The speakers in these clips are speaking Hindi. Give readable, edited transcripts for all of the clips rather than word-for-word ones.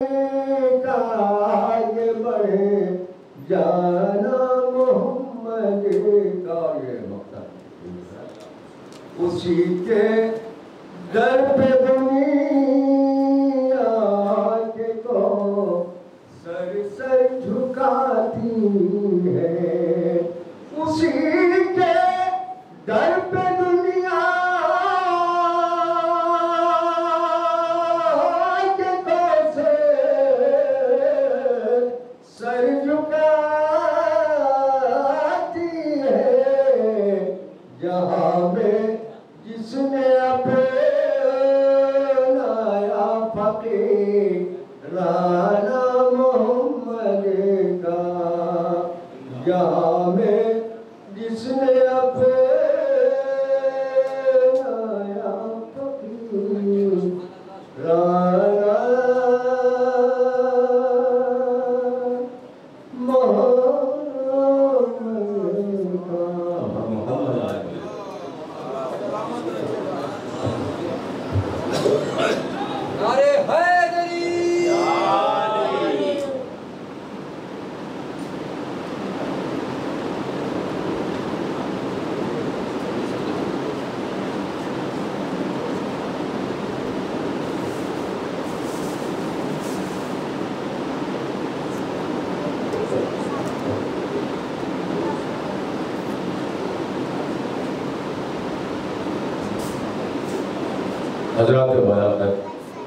आगे बढ़े जाना मोहम्मद का ये मकसद, उसी के दर पे दुनिया के को सर सर झुकाती है, उसी के दर पे दुनिया के को सर झुकाती है, जहाँ में जिसने अपनाया फकीराना मोहम्मद का, जहाँ में जिसने अपनाया फकीराना मोहम्मद का। नारे हैदरी हज़रात बरकत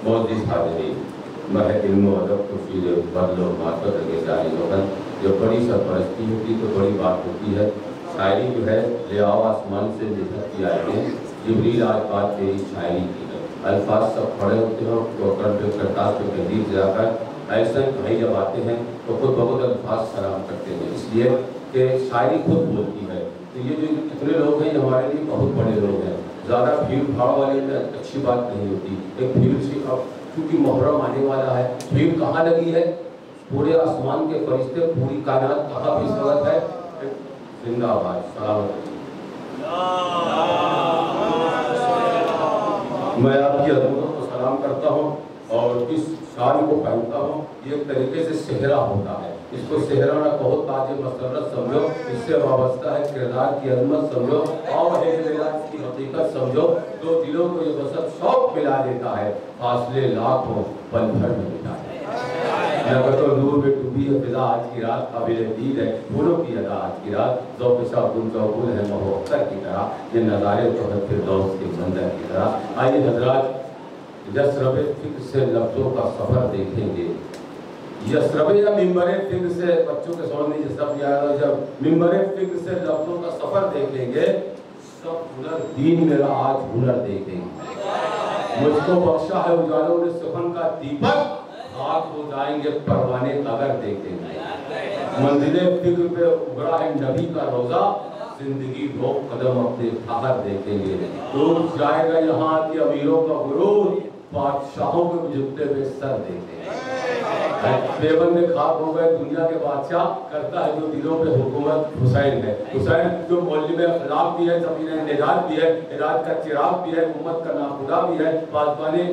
मोअज़्ज़िज़ हाज़िरीन, मैं इल्म व अदब खुशीद बदलो मातहत के जारी वतन, जब बड़ी सरपरस्ती होती तो बड़ी बात होती है। शायरी जो है ले आओ आसमान से निधक की आयतें, जिब्रील आज बात तेरी शायरी की है। अल्फाज सब खड़े होते हैं तो करतास पे तहरीर जाकर ऐसे भाई जब आते हैं तो खुद बहुत अल्फाज सलाम करते हैं, इसलिए कि शायरी खुद बोलती है। तो ये जो इतने लोग हैं हमारे लिए बहुत बड़े लोग हैं, ज़्यादा भीड़ भाड़ वाले में अच्छी बात नहीं होती। एक भीड़ से अब क्योंकि मुहर्रम आने वाला है, भीड़ कहाँ लगी है, पूरे आसमान के फरिश्ते, पूरी कायनात कहाँ भी स्वागत है। जिंदाबाद, सलामत। मैं आपकी अज़मतों को सलाम करता हूँ और इस शाल को पहनता हूँ। ये एक तरीके से सेहरा होता है, इसको सेहरा ना कहो, ताज मसरत समझो, इससे वाबस्ता है किरदार की अजमत समझो, और की हकीकत समझो, जो दिलों को ये बसत शौक मिला देता है, फासले लाखों पल भर में मिटा है। नगतो नूर में डूबी है फिजा आज की रात, काबिल दीद है फूलों की अदा आज की रात, ज़ौक़ शागुल चौगुल है महोख्तर की तरह, ये नज़ारे तो है फिरदौस के मंज़र की तरह। आइए हज़रात यसरबे फिक्र से लफ्ज़ों का सफ़र देखेंगे। यसरबे या मिंबरे फिक्र से, बच्चों के समझ में सब याद, जब मिंबरे फिक्र से लफ्ज़ों का सफ़र देखेंगे, सब हुनर दीन मेरा आज हुनर देखेंगे। मुझको बख्शा है उजालों ने सुखन का दीपक, आग हो जाएंगे परवाने अगर देखेंगे। मंजिले फिक्र पे उभरा है नबी का रोजा, जिंदगी दो कदम अपने फखर देखेंगे। टूट जाएगा यहाँ के अमीरों का गुरूर, बादशाहों के झुकते हुए सर देखेंगे। बेबंद खाक हो गए दुनिया के बादशाह, करता है जो दिलों पे हुकूमत हुसैन है। हुसैन जो मौलवी में अखलाक भी है, ज़मीन निजात भी है, इलाज का चिराग भी है, उम्मत का नाखुदा भी है, बाज़बाने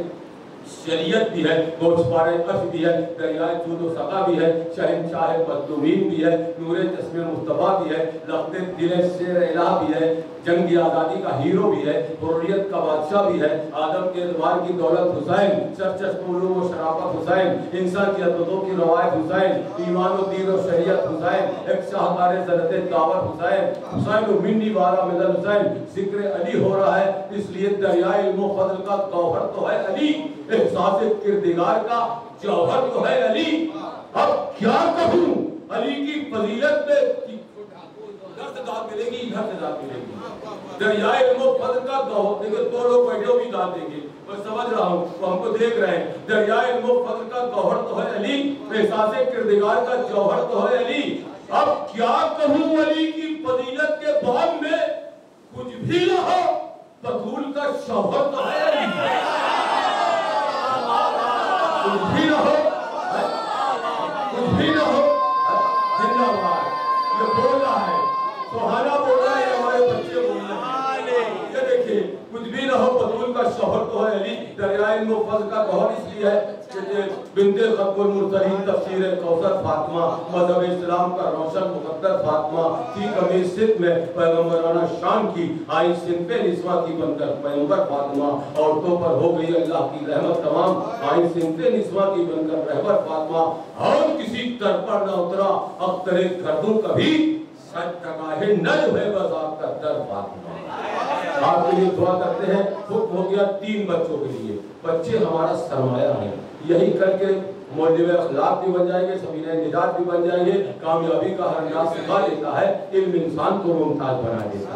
शरीयत भी है, गोशवारे अश भी है, दरियाए जूद व सका भी है, शहंशाह मज़लूमीन भी है, नूरे चश्मे मुस्तफ़ा भी है, लफ्ज़े दिले शेर इलाह भी है, जंगी आज़ादी का हीरो भी है, हुर्रियत का बादशाह भी है, आदम के एतबार की दौलत हुसैन, सरचश्म उलूम व शराफत हुसैन, इंसान की अददों की रवायत हुसैन, ईमान व दीन व शरीयत हुसैन, एक शाहकार ज़रत दावत हुसैन, हुसैन मिन्नी वाला मिलल हुसैन। ज़िक्र अली हो रहा है इसलिए दरियाए इल्म व फ़ज़ल का गौहर तो है अली, एहसास किरदिगार का जौहर तो है अली। अब क्या कहूँ अली की फजीलत में, इधर से दाद मिलेगी, इधर से दाद मिलेगी। दरियाए इल्म व फ़ज़ल का गौहर, देखो दो लोग बैठे हो भी दाद देंगे, मैं समझ रहा हूँ, वो हमको देख रहे हैं। दरियाए इल्म व फ़ज़ल का गौहर तो है अली, एहसास किरदिगार का जौहर तो है अली। अब क्या कहूँ अली की फजीलत के बाब में, कुछ भी न हो बतूल का शौहर तो है अली। कुछ भी न हो, कुछ भी न हो, जिंदाबाद। ये बोल रहा है, सुहाना बोल रहा है, हमारे बच्चे बोल रहे हैं। ये देखिए, कुछ भी न हो बतूल का शौहर तो है अली। दरियाए इल्म व फ़ज़ल का गौहर इसलिए है कि बिंदे खत्मुल मुरसलीन तफसीर कौसर फातिमा, मज़हब इस्लाम का रोशन मुक़द्दर फातिमा, थी कमीज सिद्ध में पैगंबराना शान की, आई सिंफे निस्वा की बनकर पैगंबर फातिमा, औरतों पर हो गई अल्लाह की रहमत तमाम, आई सिंफे निस्वा की बनकर रहबर फातिमा, और किसी दर पर न उतरा अख्तरे गर्दों कभी, सच तकाहे न हुए बस आपका दर फातिमा। आपके लिए दुआ करते हैं। हुक्म हो गया 3 बच्चों के लिए। बच्चे हमारा सरमाया है, यही करके मौलवी अखलाक भी बन जाएंगे, सबीने निजात भी बन जाएंगे। कामयाबी का हर राज सिखा देता है, इल्म इंसान को मुमताज बना देता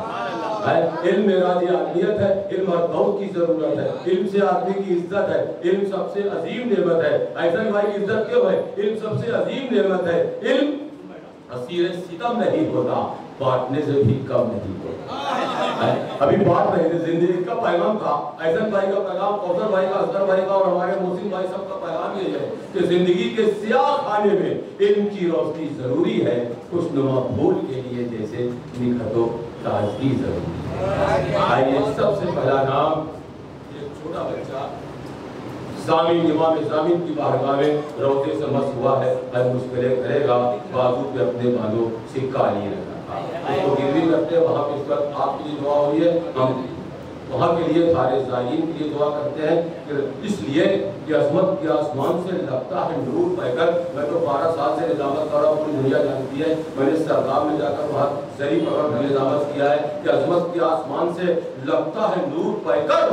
है। इल्म मेराज आदमियत है, इल्म हर दौर की जरूरत है, इल्म से आदमी की इज्जत है, इल्म सबसे अजीम नेमत है। ऐसा भाई इज्जत क्यों है? इल्म सबसे अजीम नेमत है। इल्म असीर सितम नहीं होता, बांटने से भी कम नहीं होता। अभी बात रहे थे जिंदगी का पैगाम था, ऐसन भाई का पैगाम, कौसर भाई का, असगर भाई का और हमारे मोहसिन भाई सब का पैगाम ये है कि जिंदगी के स्याह खाने में इल्म की रोशनी जरूरी है, खुशनुमा फूल के लिए जैसे निखतो ताजगी जरूरी है। आइए सबसे पहला नाम एक छोटा बच्चा ज़ामिन इमाम ज़ामिन की बारगाह में रोज़े से मस्त हुआ है, हर मुश्किलें करेगा, बाजू पे अपने बांधो सिक्का लिए रखा था, उसको गिरवी करते हैं। वहाँ पे इस वक्त आपके लिए दुआ हो रही है, हम वहाँ के लिए सारे ज़ायरीन के लिए दुआ करते हैं कि इसलिए कि अज़मत के आसमान से लगता है नूर बहकर। मैं तो 12 साल से निज़ामत कर रहा हूँ, पूरी दुनिया जानती है। मैंने सरदार में जाकर वहाँ जरी पकड़ निज़ामत किया है कि अज़मत के आसमान से लगता है नूर बहकर,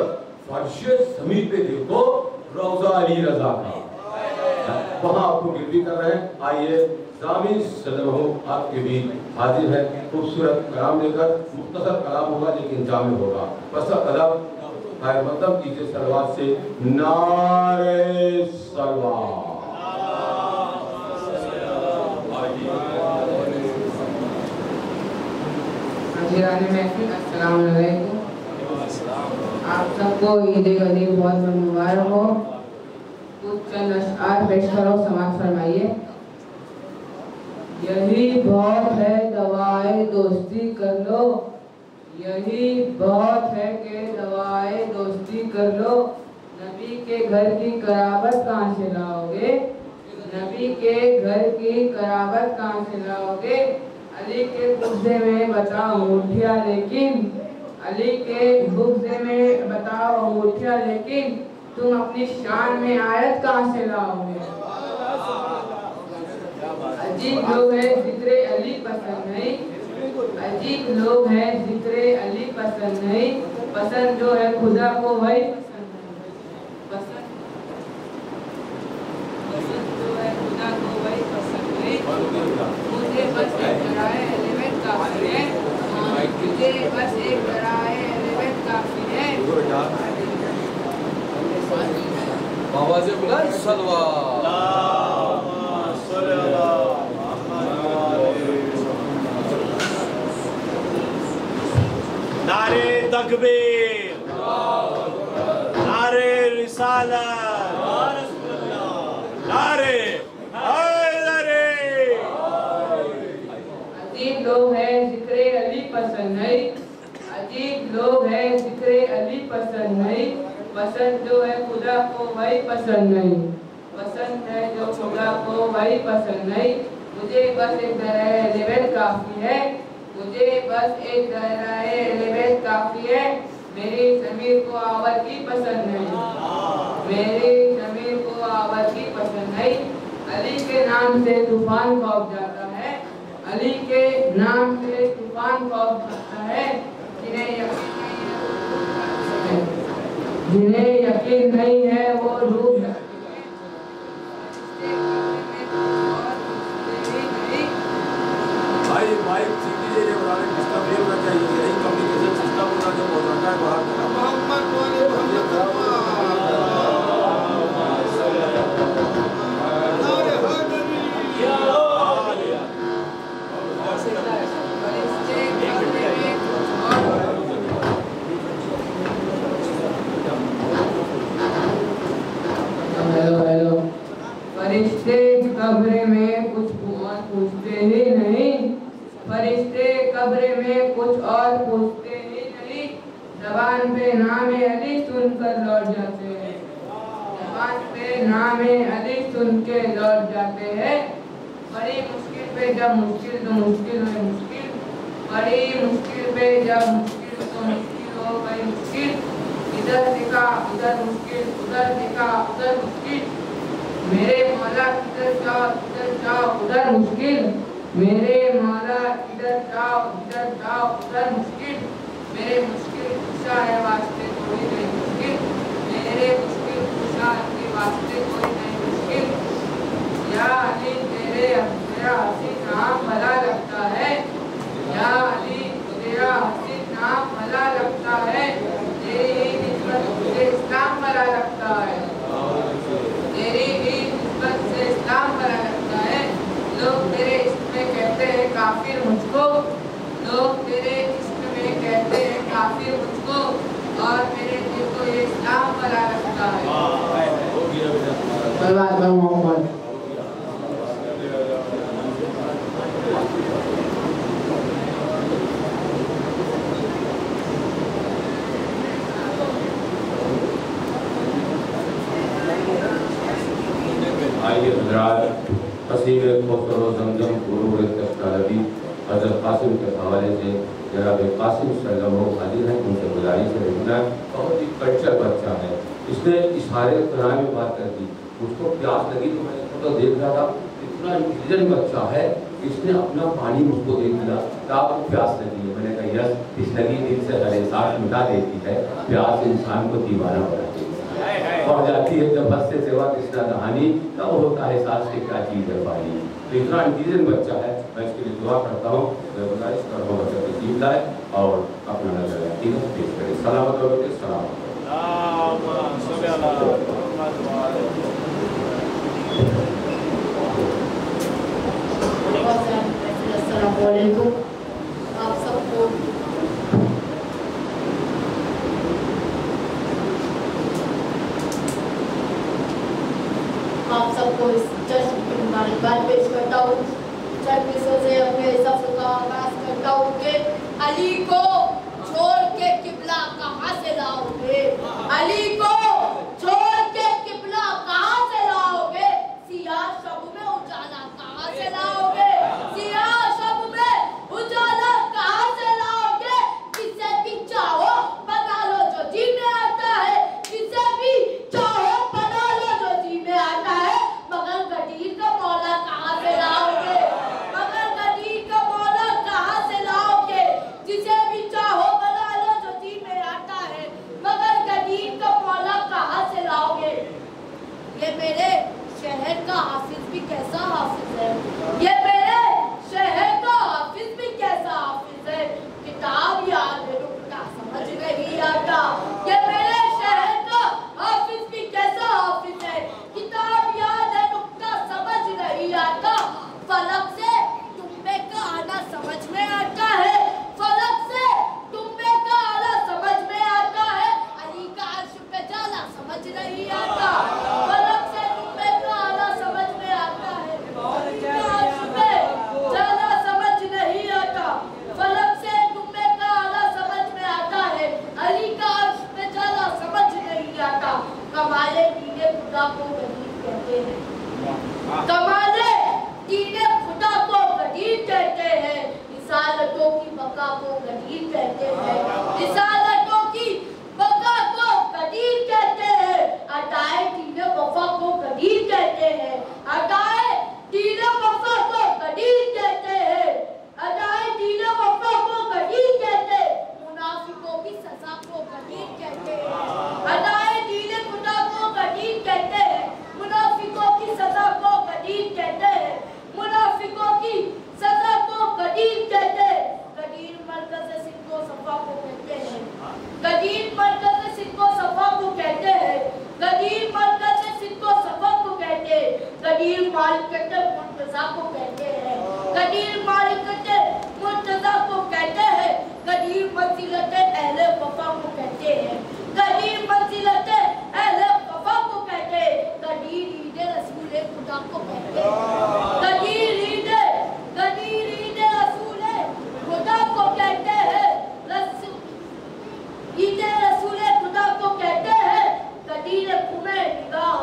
फर्शे ज़मीन पे देखो रोज़ा अली रज़ा का, वहाँ आपको गिरवी कर रहे हैं। आइए ज़ामिन सल्लल्लाहु आपके भी हाजिर है, खूबसूरत कलाम लेकर। मुख्तसर कलाम होगा लेकिन जामिल होगा। बस कलाम खैर मतलब कीजिए सलवात से, नारे सलवात। अस्सलाम वालेकुम। आप सबको ईद गदीर बहुत बहुत मुबारक हो। कुछ चंद अशआर पेश करो, समाज फरमाइए। यही बहुत है दवाए दोस्ती कर लो, यही बहुत है कि दवाए दोस्ती कर लो। नबी के घर की कराबत कहाँ से लाओगे, नबी के घर की कराबत कहाँ से लाओगे। अली के गुस्से में बताओ मुठिया, लेकिन अली के गुस्से में बताओ अंगूठिया, लेकिन तुम अपनी शान में आयत कहाँ से लाओगे। अजीब लोग हैं जिक्रे अली पसंद नहीं, अजीब लोग हैं जिक्रे अली पसंद नहीं। पसंद जो है खुदा को वही पसंद जो है खुदा को वही पसंद नहीं। मुझे बस एक कराए एलिमेंट काफी है, मुझे बस एक कराए एलिमेंट काफी है। आवाज़ बुलंद सलवा नारे तकबीर, नारे रिसालत, नारे हैदरी। अजीब लोग हैं जिक्रे अली पसंद नहीं, अजीब लोग हैं जिक्रे अली पसंद नहीं। पसंद जो है खुदा को वही पसंद नहीं, पसंद है जो खुदा को वही पसंद नहीं। मुझे बस एक दायरा लेवल काफी है, मुझे बस एक दायरा लेवल काफी है। मेरी ज़मीर को आवाज़ी पसंद नहीं, मेरी ज़मीर को आवाज़ी पसंद नहीं। अली के नाम से तूफान खौफ जाता है, अली के नाम से तूफान खौफ जाता है। जिन्हें यकीन नहीं है वो डूब जाते हैं। भाई माइक सीधी जगह बनाने जिसका भी होना चाहिए, यही कम्युनिकेशन सिस्टम होना जो बहुत है बाहर मोहम्मद वाले फरिश्ते कब्र में कुछ और पूछते ही नहीं, फरिश्ते कब्र में कुछ और पूछते ही नहीं। ज़बान पे नाम अली सुनकर लौट जाते हैं, कान पे नामे अली सुन के लौट जाते हैं। बड़ी मुश्किल पे जब मुश्किल तो मुश्किल है मुश्किल, बड़ी मुश्किल पे जब मुश्किल तो मुश्किल हो गई मुश्किल। इधर देखा उधर मुश्किल, उधर देखा उधर मुश्किल। मेरे मौला इधर जाओ उधर मुश्किल। मेरे मौला इधर जाओ उधर मुश्किल। मेरे मुश्किल कुशा है वास्ते कोई नहीं मुश्किल। मेरे मुश्किल कुशा के वास्ते कोई नहीं मुश्किल। या अली तेरा हसीन नाम भला लगता है। या अली तेरा हसीन नाम भला लगता है। तेरी निस्बत से इस्लाम भला लगता है। तेरी ही निस्बत से इस्लाम भला लगता है। लोग तेरे इश्क में कहते हैं काफिर मुझको। लोग तेरे इश्क में कहते हैं काफिर मुझको, और मेरे दिल को ये इस्लाम भला लगता है। आइए हज़रात, तस्वीर कोसर जमजम गुरूर तस्कालबी हज़रत कासिम के हवाले से जनाब कासिम सल्लल्लाहु अलैहि वसल्लम उनसे गुजारिश है। बहुत ही कल्चर बच्चा है, इसने इशारे तरह में बात कर दी। मुझको प्यास लगी तो मैं इसको तो देख रहा था, इतना इंटेलिजेंट बच्चा है, इसने अपना पानी मुझको दे दिया कि आपको प्यास लगी है। मैंने कहा यस, इस लगी दिल से हर एहसास मिटा देती है, प्यास इंसान को दीवाना बनाती है और जाती है। जब हद से सेवा कृष्णा कहानी तब होता है एहसास की क्या चीज़ है पानी। तो इतना इंटेलिजेंट बच्चा है, मैं इसके लिए दुआ करता हूँ, गुजारिश कर रहा हूँ बच्चा तस्लीम लाए और अपना नजर पेश करें। सलामत रहो, सलामत। अस्सलामुअलैकुम आप सबको। आप सबको इस जश्न की मुबारकबाद पेश करता हूँ। चंद मिसरों से अपने सफ़र का आगाज करता हूँ कि अली को छोड़ के किबला कहाँ से लाओगे। अली को छोड़ के किबला कहाँ से लाओगे। सियाह शब में उजाला कहाँ से लाओगे। सियाह शब में उजाला कहाँ से लाओगे। जिसे भी चाहो बना लो जो जी में आता है। जिसे भी चाहो बना लो जो जी में आता है। मगर गदीर का मौला कहाँ से लाओगे। मगर गदीर का मौला कहाँ से लाओगे। जिसे भी चाहो बना लो जो जी में आता है। मगर गदीर का मौला कहाँ से लाओगे। ये मेरे शहर का हाफिज भी कैसा हाफिज है। ये मेरे शहर का हाफिज भी कैसा हाफिज है। किताब याद है रुकता समझ नहीं आता। ये मेरे शहर का हाफिज भी कैसा हाफिज है। किताब याद है रुकता समझ नहीं आता। फलक से तुम्बे का आना समझ में आता है। फलक से तुम्बे का आना समझ में आता है। अली का अर्श पे जाला समझ नहीं आता। फलक से तुम्बे का आना समझ में आता है। अली का अर्श पे जाला समझ नहीं आता। फलक से तुम्बे का आना समझ में आता है। अली का अर्श पे जाला समझ नहीं आता। कमाले दीने खुदा को गरीब कहते हैं। कमाले दीने खुदा को गरीब कहते हैं। रिसालतों की बका को गरीब कहते हैं। रिसालतों की बका को गरीब कहते हैं। अदाए दीने वफा को गरीब कहते हैं। अदाए दीने वफा को गरीब कहते हैं। अदाए दीने वफा को गरीब कहते हैं। मुनाफिकों की सजा को गरीब कहते हैं। अदाए दीने खुदा को गरीब कहते हैं। मुनाफिकों की सजा को गरीब कहते हैं। मुनाफिकों की सजा को गरीब कहते हैं। गदीर मरकज़ सिंधो सफा को कहते हैं। गदीर मरकज़ सिंधो सफा को कहते हैं। गदीर मरकज़ सिंधो सफा को कहते हैं। गदीर मालिकत मुर्तज़ा को कहते हैं। गदीर मालिकत मुर्तज़ा को कहते हैं। गदीर मंजिलत अहले वफा को कहते हैं। गदीर मंजिलत अहले वफा को कहते हैं। गदीर ईद रसूल खुदा को कहते हैं। गदीर ईद रसूल खुदा को कहते हैं। ईद रसूल खुदा को कहते हैं। गदीर कुमे निगाह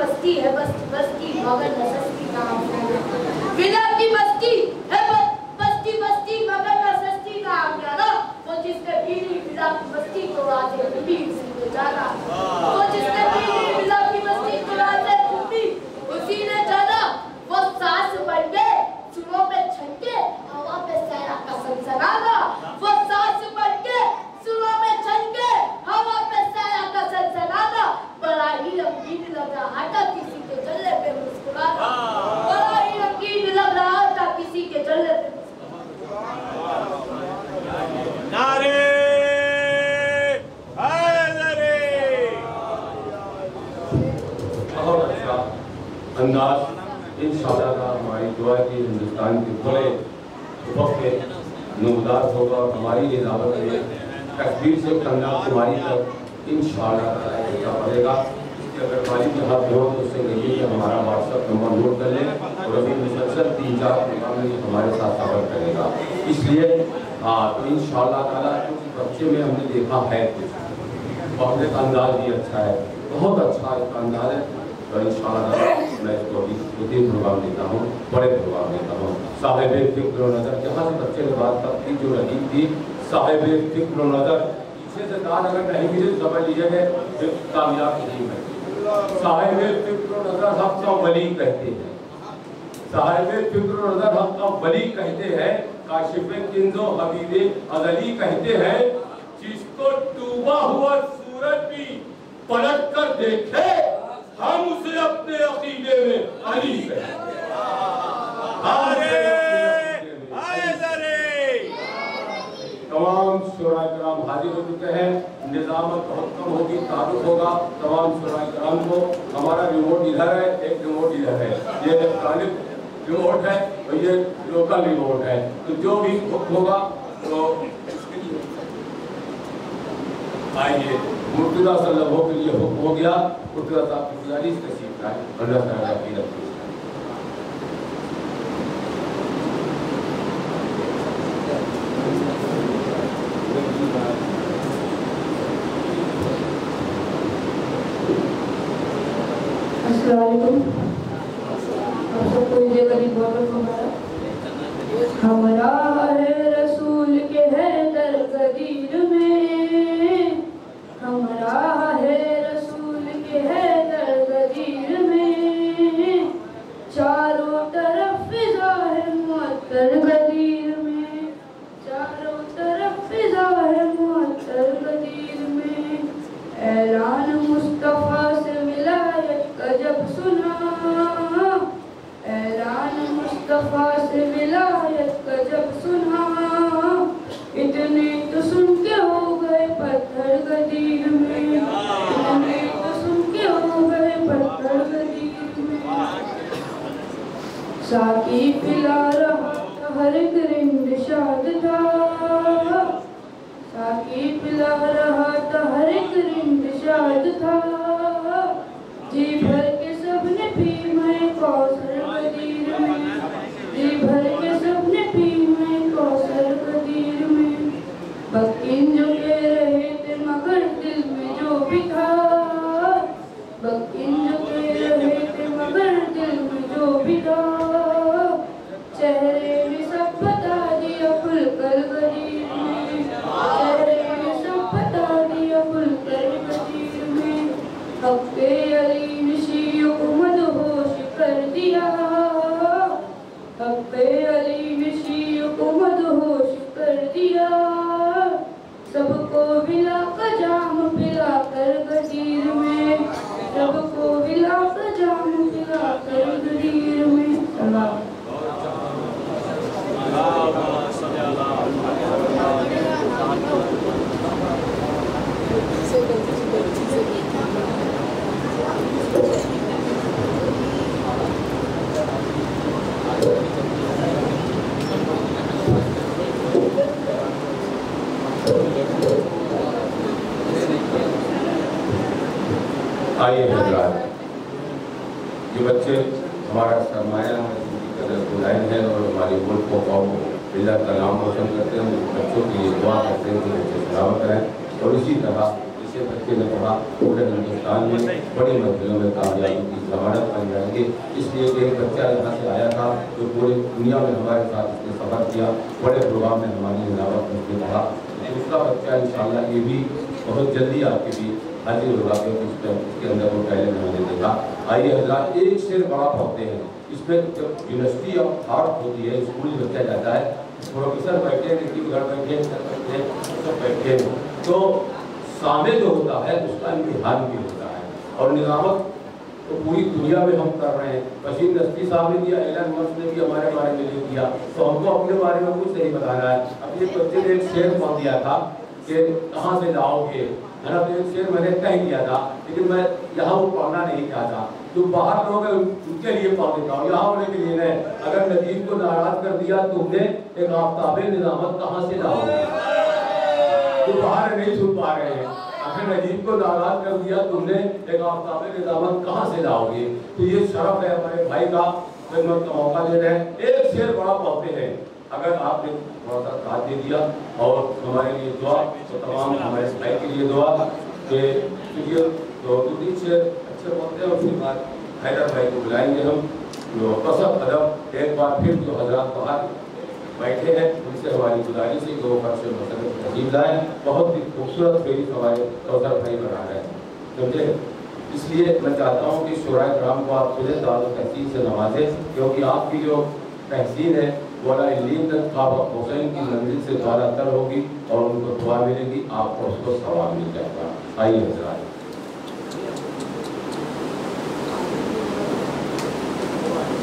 बस्ती है बस्ती मगर न सस्ती काम विला की बस्ती है बस्ती मगर न सस्ती काम ना वो जिसने पीली विला की बस्ती को आते भी उसी जाना वो जिसने पीली विला की बस्ती को आते भी उसी ने जाना वो सांस बन के सुरों में छनके हवा पे सहरा का सनसनाना वो सांस बन के सुरों में छनके हवा पे सहरा का सनसनाना बड़ा ही रंगीन लग रहा था किसी के चलने पे मुस्कुराना बड़ा ही रंगीन लग रहा था किसी के चलने पे नारे हैदरी। बहुत अच्छा अंदाज इंशाअल्लाह हमारी दुआ की हिंदुस्तान के पूरे वक्त में नमदार होगा और हमारी इजाजत में कश्मीर से कन्याकुमारी तक इंशाअल्लाह पड़ेगा। अगर हमारी जहाँ हो तो उससे कहिए कि हमारा व्हाट्सएप नंबर नोट कर लें और अभी मुसलसल 3-4 प्रोग्राम में हमारे साथ सफर करेगा। इसलिए हाँ तो इंशाअल्लाह ताला कुछ बच्चे में हमने देखा है कुछ और इसका अंदाज भी अच्छा है, बहुत अच्छा इसका अंदाज है। तो इंशाअल्लाह मैं इसको अभी 2-3 प्रोग्राम देता हूँ, बड़े प्रोग्राम देता हूँ। साहिब फिक्र नज़र जहाँ से बच्चे ने बात तक की जो लगी थी साहिब फिक्र नज़र पीछे से दाल अगर नहीं भी समझ लीजिए फिर कामयाब नहीं है। साहिब फिक्र नज़र हम तो वली कहते हैं, साहिब फिक्र नज़र हम तो वली कहते हैं, काशिफ किंजो हबीबे अज़ली कहते हैं। जिसको डूबा हुआ सूरज भी पलट कर देखे हम उसे अपने अकीदे में अली कहते हैं। तमाम शुरा कराम हाजिर हो चुके हैं। निजामत बहुत कम होगी, तारुफ होगा तमाम शुरा कराम को। हमारा रिमोट इधर है, एक रिमोट इधर है, ये इलेक्ट्रॉनिक रिमोट है और ये लोकल रिमोट है। तो जो भी होगा तो आइए मुर्तजा सल्लल्लाहु के लिए हुक्म हो गया। मुर्तजा साहब की गुजारिश तशरीफ लाए। अल्लाह ताला की रहमत। आप सबको ये गरीब बहुत हमारा है रसूल के है दर गदीर में, हमारा है रसूल के है दर गदीर में, चारों तरफ फिजा है मुअत्तर गदीर में, चारों तरफ फिजा है मुअत्तर गदीर में। ऐलान मुस्तफा से विलायत का जब सुना, ऐलान मुस्तफा से विलायत का जब सुना, इतने तो सुन के हो गए पत्थर गदीर में, इतने तो सुन के हो गए पत्थर गदीर में। साकी पिला रहा था हर एक रिंद शाद था, साकी पिला रहा था हर एक रिंद शाद था, जी भर के सबने पी मैं कौसर गदीर में, जी भर के सबने पी मैं कौसर गदीर में। बकीन जो कह रहे थे मगर दिल में जो भी था, बकीन जो कह रहे थे मगर दिल में जो भी था, चेहरे में सब बता दिया खुलकर गदीर में, चेहरे में सब बता दिया खुलकर गदीर में। हक़्क़े अली निशियों को मदहोश कर दिया, हक़्क़े अली निशियों को मदहोश कर दिया, सबको विला का जाम पिला कर गदीर में, सबको विला का जाम पिला कर गदीर में। आइए हजरात, ये बच्चे हमारा सरमाया बुलाए हैं और हमारे मुल्क को कौम का नाम रोशन करते हैं। बच्चों की दुआ करते हैं कि बच्चे सलामत रहें और इसी तरह इस अच्छे बच्चे ने पढ़ा पूरे हिंदुस्तान में बड़ी महफिलों में कामयाबी की जमानत बन जाएंगे। इसलिए एक बच्चा यहाँ से आया था जो पूरी दुनिया में हमारे साथ इसने सफ़र किया, बड़े प्रोग्राम में हमारी हिलावत में पढ़ा। दूसरा बच्चा इंशाल्लाह ये भी बहुत जल्दी आपके भी हाजिर होगा, क्योंकि इसके अंदर वो पहले मैंने देखा। आइए हजरात, एक शेर बड़ा पढ़ते हैं। इसमें जब यूनिवर्सिटी ऑफ आर्ट होती है, स्कूल बच्चा जाता है, प्रोफेसर बैठे हैं, घर बैठे सब बैठे हैं, तो शामिल जो होता है उसका इम्तिहान भी होता है। और निजामत तो पूरी दुनिया में हम कर रहे हैं। वसीम नस्ती साहब ने दिया, एलन मस्क ने भी हमारे बारे में लिख दिया, तो हमको अपने बारे में कुछ नहीं बताना है। अपने बच्चे ने एक शेर पढ़ दिया था कि कहाँ से लाओगे, है ना, तो एक शेर मैंने कह दिया था, लेकिन मैं यहाँ वो पढ़ना नहीं चाहता। जो बाहर लोग हैं उनके लिए पढ़ देता हूँ, यहाँ होने के लिए नहीं। अगर नजीब को नाराज कर दिया तुमने, एक आफ्ताबे निजामत कहाँ से लाओगे, जो बाहर नहीं सुन पा रहे हैं। अगर नजीब को नाराज कर दिया तुमने, एक आफ्ताबे निजामत कहाँ से लाओगे। तो ये शरफ है हमारे भाई का, खिदमत का मौका दे रहे हैं। एक शेर बड़ा पढ़ते हैं, अगर आपने थोड़ा सा साथ दे दिया और हमारे लिए दुआ, तो तमाम हमारे भाई के लिए दुआ कि तो 2-3 शेर अच्छे पढ़ते हैं। और उसके बाद हैदर भाई को बुलाएंगे हम, जो कसब अदब एक बार फिर जो हजरात बाहर बैठे हैं उनसे हमारी गुजारिश है कि वो फर्श मसले तजीब लाएँ। बहुत ही खूबसूरत फेरी हमारे कौसर भाई बना रहे हैं, समझे। इसलिए मैं चाहता हूँ कि शुरा कराम को आप खुले दाद तहसीन से नवाजें, क्योंकि आपकी जो तहसीन है वाला इलीम तक बाबा हुसैन की मंजिल से ज़्यादा तर होगी और उनको दुआ मिलेगी, आपको उसको सवाब मिल जाएगा। आइए हजरात,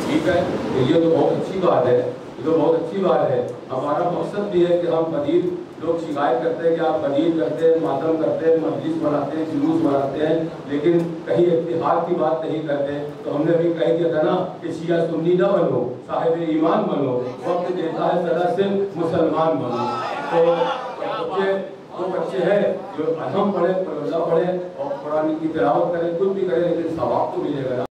ठीक है, तो ये तो बहुत अच्छी बात है, ये तो बहुत अच्छी बात है। हमारा मकसद भी है कि हम मजीद लोग शिकायत करते हैं कि आप मजीद करते हैं, मातम करते हैं, मजलिस बनाते हैं, जुलूस बनाते हैं, लेकिन कहीं इत्तिहाद की बात नहीं करते। तो हमने अभी कह दिया था ना कि शिया सुन्नी न बनो, साहिब ईमान बनो, वक्त देता है सदा से मुसलमान बनो। तो बच्चे हैं जो अहम पढ़े, पढ़े और कुरान की तिलावत करें, कुछ भी करें, लेकिन सवाब तो मिलेगा।